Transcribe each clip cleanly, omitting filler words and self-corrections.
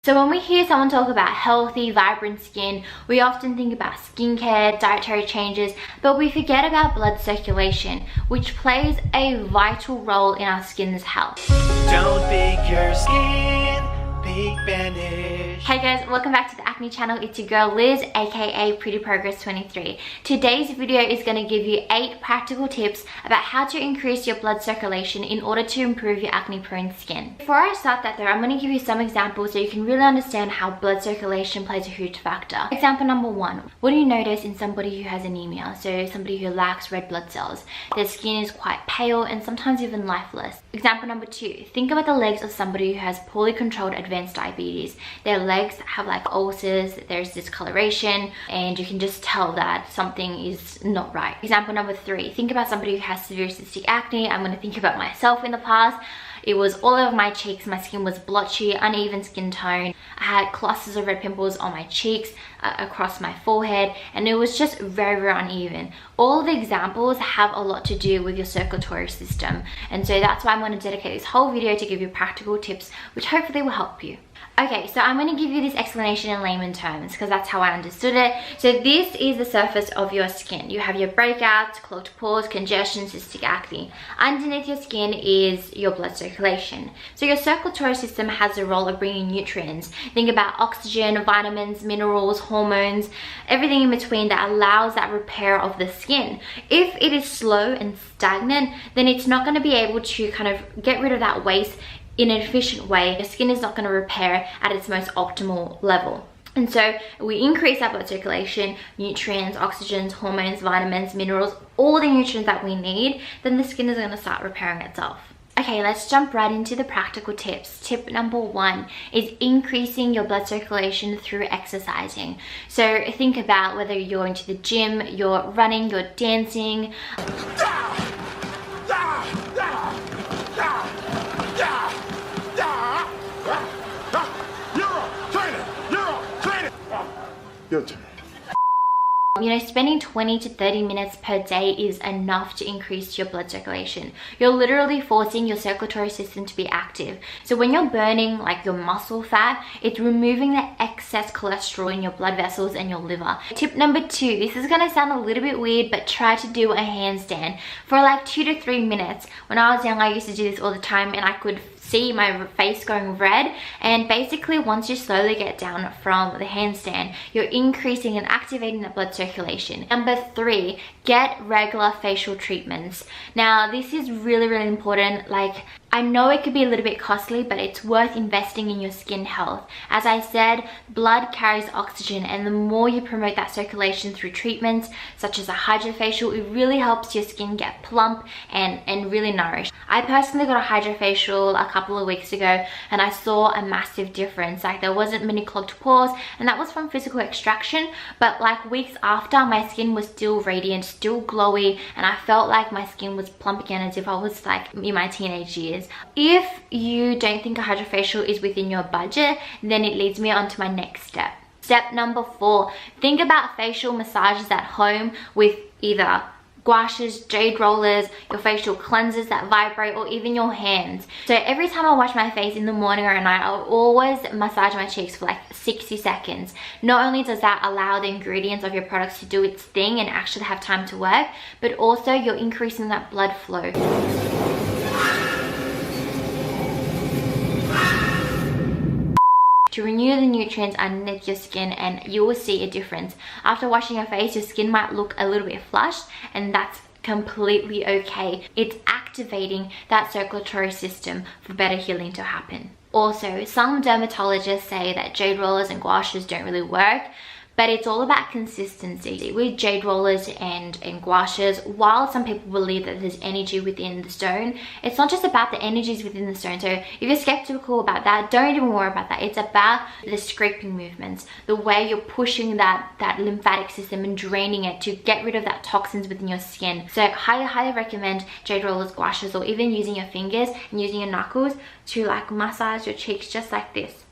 So when we hear someone talk about healthy, vibrant skin, we often think about skincare, dietary changes, but we forget about blood circulation, which plays a vital role in our skin's health. Don't think your skin big bandage. Hey guys, welcome back to the Acne channel. It's your girl Liz, aka Pretty Progress 23. Today's video is going to give you 8 practical tips about how to increase your blood circulation in order to improve your acne prone skin. Before I start that though, I'm going to give you some examples so you can really understand how blood circulation plays a huge factor. Example number 1. What do you notice in somebody who has anemia? So somebody who lacks red blood cells. Their skin is quite pale and sometimes even lifeless. Example number 2. Think about the legs of somebody who has poorly controlled advanced diabetes. Their legs have like ulcers, there's discoloration, and you can just tell that something is not right. Example number 3. Think about somebody who has severe cystic acne. I'm going to think about myself in the past. It was all over my cheeks. My skin was blotchy, uneven skin tone. I had clusters of red pimples on my cheeks, across my forehead, and it was just very, very uneven. All the examples have a lot to do with your circulatory system, and so that's why I'm going to dedicate this whole video to give you practical tips which hopefully will help you. Okay, so I'm going to give you this explanation in layman terms because that's how I understood it. So this is the surface of your skin. You have your breakouts, clogged pores, congestion, cystic acne. Underneath your skin is your blood circulation. So your circulatory system has the role of bringing nutrients. Think about oxygen, vitamins, minerals, hormones, everything in between that allows that repair of the skin. If it is slow and stagnant, then it's not going to be able to kind of get rid of that waste in an efficient way. Your skin is not going to repair at its most optimal level. And so we increase our blood circulation, nutrients, oxygens, hormones, vitamins, minerals, all the nutrients that we need, then the skin is going to start repairing itself. Okay, let's jump right into the practical tips. Tip number 1 is increasing your blood circulation through exercising. So think about whether you're going to the gym, you're running, you're dancing. Your turn. You know, spending 20 to 30 minutes per day is enough to increase your blood circulation. You're literally forcing your circulatory system to be active. So when you're burning like your muscle fat, it's removing the excess cholesterol in your blood vessels and your liver. Tip number 2, this is gonna sound a little bit weird, but try to do a handstand for like 2 to 3 minutes. When I was young, I used to do this all the time and I could see my face going red, and basically once you slowly get down from the handstand, you're increasing and activating the blood circulation. Number 3, get regular facial treatments. Now this is really, really important. Like, I know it could be a little bit costly, but it's worth investing in your skin health. As I said, blood carries oxygen, and the more you promote that circulation through treatments such as a hydrofacial, it really helps your skin get plump and really nourished. I personally got a hydrofacial a couple of weeks ago and I saw a massive difference. Like, there wasn't many clogged pores, and that was from physical extraction, but like weeks after, my skin was still radiant, still glowy, and I felt like my skin was plump again as if I was like in my teenage years. If you don't think a hydrofacial is within your budget, then it leads me on to my next step. Step number 4, think about facial massages at home with either gouaches, jade rollers, your facial cleansers that vibrate, or even your hands. So every time I wash my face in the morning or at night, I'll always massage my cheeks for like 60 seconds. Not only does that allow the ingredients of your products to do its thing and actually have time to work, but also you're increasing that blood flow. To renew the nutrients underneath your skin, and you will see a difference. After washing your face, your skin might look a little bit flushed, and that's completely okay. It's activating that circulatory system for better healing to happen. Also, some dermatologists say that jade rollers and gouaches don't really work, but it's all about consistency. With jade rollers and gouaches, while some people believe that there's energy within the stone, it's not just about the energies within the stone. So if you're skeptical about that, don't even worry about that. It's about the scraping movements, the way you're pushing that lymphatic system and draining it to get rid of that toxins within your skin. So highly recommend jade rollers, gouaches, or even using your fingers and using your knuckles to like massage your cheeks just like this.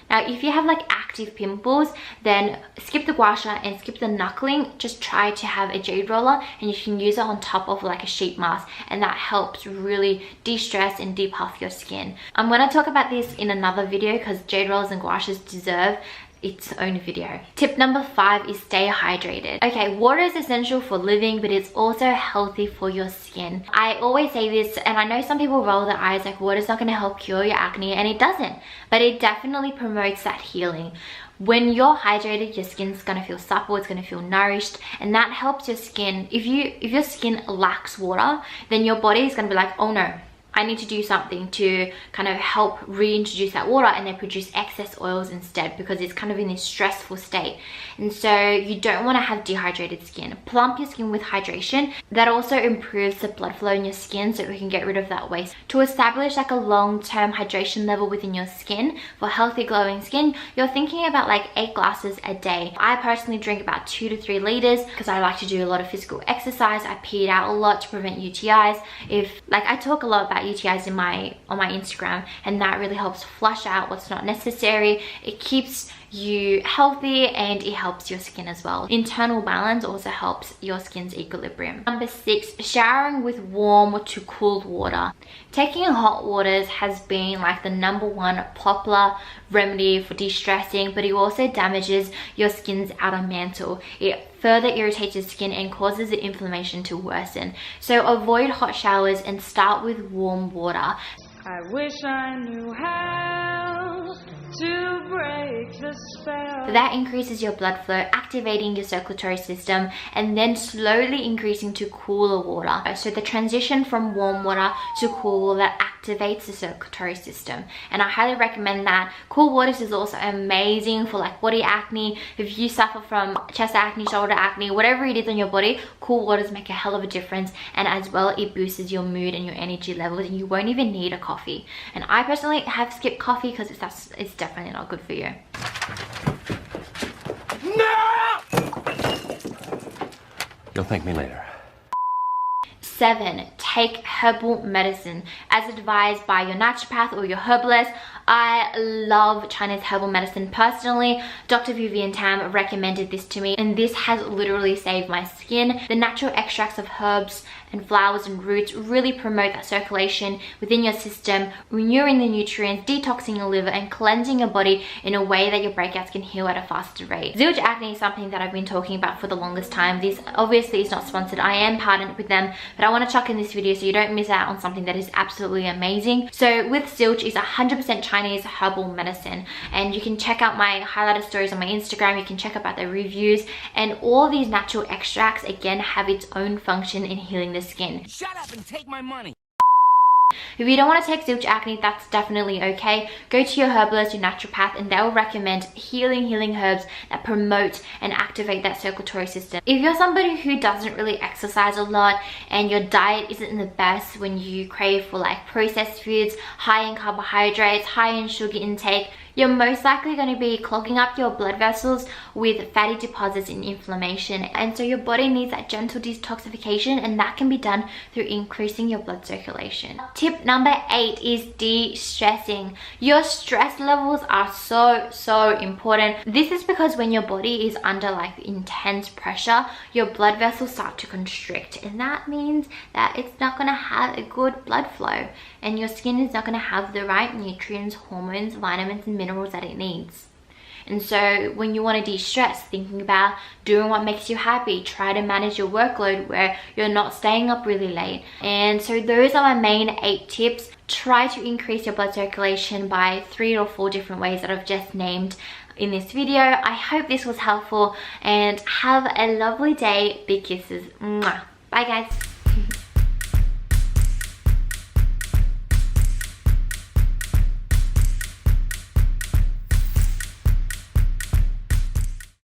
Now, if you have like active pimples, then skip the gua sha and skip the knuckling. Just try to have a jade roller, and you can use it on top of like a sheet mask, and that helps really de-stress and depuff your skin. I'm going to talk about this in another video because jade rollers and gua shas deserve its own video. Tip number 5 is stay hydrated. Okay, water is essential for living, but it's also healthy for your skin. I always say this, and I know some people roll their eyes like water's not going to help cure your acne, and it doesn't, but it definitely promotes that healing. When you're hydrated, your skin's gonna feel supple, it's gonna feel nourished, and that helps your skin. If your skin lacks water, then your body is gonna be like, oh no, I need to do something to kind of help reintroduce that water, and then produce excess oils instead, because it's kind of in this stressful state. And so you don't want to have dehydrated skin. Plump your skin with hydration. That also improves the blood flow in your skin, so we can get rid of that waste. To establish like a long-term hydration level within your skin for healthy glowing skin, you're thinking about like 8 glasses a day. I personally drink about 2 to 3 liters because I like to do a lot of physical exercise. I pee it out a lot to prevent UTIs. I talk a lot about UTIs on my Instagram, and that really helps flush out what's not necessary. It keeps you healthy, and it helps your skin as well. Internal balance also helps your skin's equilibrium. Number 6, showering with warm to cooled water. Taking hot waters has been like the #1 popular remedy for de-stressing, but it also damages your skin's outer mantle. It further irritates your skin and causes the inflammation to worsen. So avoid hot showers and start with warm water. I wish I knew how to break the spell. That increases your blood flow, activating your circulatory system, and then slowly increasing to cooler water. So the transition from warm water to cool water activates the circulatory system, and I highly recommend that. Cool waters is also amazing for like body acne. If you suffer from chest acne, shoulder acne, whatever it is on your body, cool waters make a hell of a difference, and as well it boosts your mood and your energy levels, and you won't even need a coffee. And I personally have skipped coffee because it's definitely not good for you. You'll thank me later. 7, take herbal medicine. As advised by your naturopath or your herbalist, I love Chinese herbal medicine personally. Dr. Vivian Tam recommended this to me, and this has literally saved my skin. The natural extracts of herbs and flowers and roots really promote that circulation within your system, renewing the nutrients, detoxing your liver, and cleansing your body in a way that your breakouts can heal at a faster rate. Zilch Acne is something that I've been talking about for the longest time. This obviously is not sponsored. I am partnered with them, but I want to chuck in this video so you don't miss out on something that is absolutely amazing. So with Zilch is 100% Chinese herbal medicine, and you can check out my highlighted stories on my Instagram. You can check out their reviews, and all these natural extracts again have its own function in healing the skin. Shut up and take my money. If you don't want to take Zilch Acne, that's definitely okay. Go to your herbalist, your naturopath, and they'll recommend healing herbs that promote and activate that circulatory system. If you're somebody who doesn't really exercise a lot and your diet isn't the best, when you crave for like processed foods, high in carbohydrates, high in sugar intake, you're most likely going to be clogging up your blood vessels with fatty deposits and inflammation. And so your body needs that gentle detoxification, and that can be done through increasing your blood circulation. Tip number 8 is de-stressing. Your stress levels are so important. This is because when your body is under like intense pressure, your blood vessels start to constrict, and that means that it's not going to have a good blood flow, and your skin is not going to have the right nutrients, hormones, vitamins, and minerals that it needs. And so when you want to de-stress, thinking about doing what makes you happy, try to manage your workload where you're not staying up really late. And so those are my main 8 tips. Try to increase your blood circulation by 3 or 4 different ways that I've just named in this video. I hope this was helpful, and have a lovely day. Big kisses. Mwah. Bye guys.